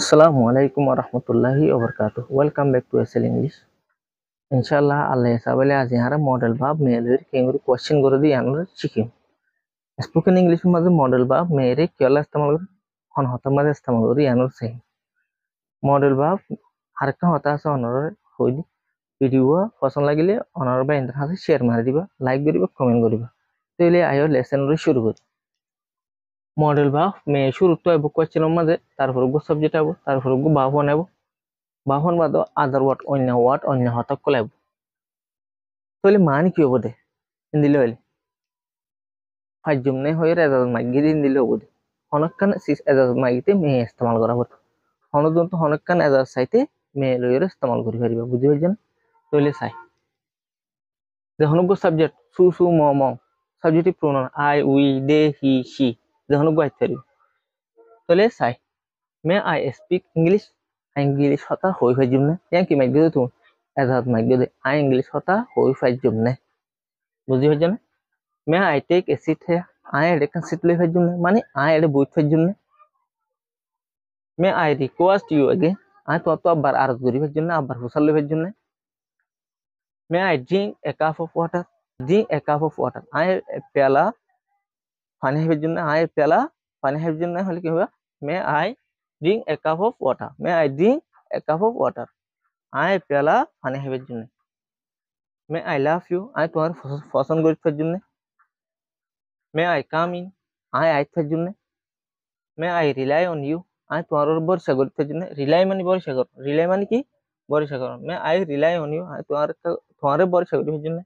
Assalamualaikum warahmatullahi wabarakatuh. Welcome back to SL English. Inshallah Allah sabale azi hara model verb mere kenguru question gore di anur chikim. Spoken English maze model verb mere kyala istemal gore hon hota maze istemal gore anur sei. Model verb harekta hota ase onor hoidi video পছন্দ লাগিলে honour বা enter হাতে share মারি দিবা like করিবা comment করিবা তাহলে আয়ো লেসন রে শুরু করি মডেল ভার্ব মে শুরু তো আইব কোশ্চেন মাঝে তারপর গো সাবজেক্ট আইব তারপর গো ভার্ব বানাইব বাহন বাদ আদার ওয়ার্ড অন্য হতক কলাইব তাহলে মান কি হবো দে হিন্দিলে হইলে ফাইজুম নে হয়ে এজাজ মাইগি হিন্দিলে হবো দে হনকান সিস এজাজ মাইগিতে মে ইস্তেমাল করা হতো হনদন্ত হনকান এজাজ সাইতে মে লইরে ইস্তেমাল করি পারিবা বুঝি হইছেন তাহলে চাই দেখনগো সাবজেক্ট সু সু ম ম subjective pronoun I we they he she দেখনগো আইতে পারিব তাহলে চাই may I speak English English হতা হই ফাইজুম নে ইয়াং কি মাইগি তো এজাজ মাইগি দে আই ইংলিশ হতা হই ফাইজুম নে বুঝি হইছেন may I take a seat হে আই এডে কান সিট লই ফাইজুম নে মানে আই এডে বইত ফাইজুম নে মে আই রিকোয়েস্ট ইউ আগে আই তো তো আবার আরজ করি ফাইজুম নে আবার ফুসাল লই ফাইজুম নে মে I drink a cup of water drink a cup of water I পেয়ালা পানি খাইবার জন্য আই পেয়ালা পানি খাইবার জন্য হলে কি হবে may I drink a cup of water may I drink a cup of water আই পেয়ালা পানি খাইবার জন্য may I love you I তোমার পছন্দ করিবার জন্য মে আই কাম ইন আই আইবার জন্য may I rely on you I তোমার ভরসা করিবার জন্য রিলাই মানে ভরসা কর রিলাই মানে কি ভরসা কর may I rely on you I তোমার ভরসা করিবার জন্য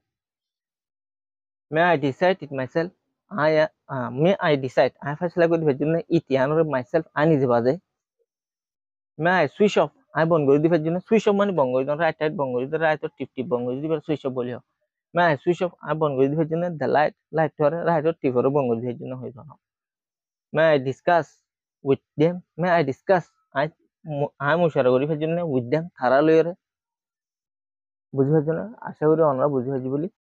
may I decide it myself may I decide I ফয়সালা করে দিবার জন্য ইতিয়ানোর myself আই নিজে বাজে may I switch off I বন্ধ করে দিবার জন্য switch off মানে বন্ধ করে দিন রাইট বন্ধ করে দিন রাইট টিপ টিপ বন্ধ করে দিবার switch off বলিও may I switch off I বন্ধ করে দিবার জন্য the light ধরে রাইট টিপ করে বন্ধ করে দিবার জন্য হইব না may I discuss with them may I discuss I মুশারা করিবার জন্য with them তারা লইরে বুঝিবার জন্য আশা করি আমরা বুঝি হইজি বলি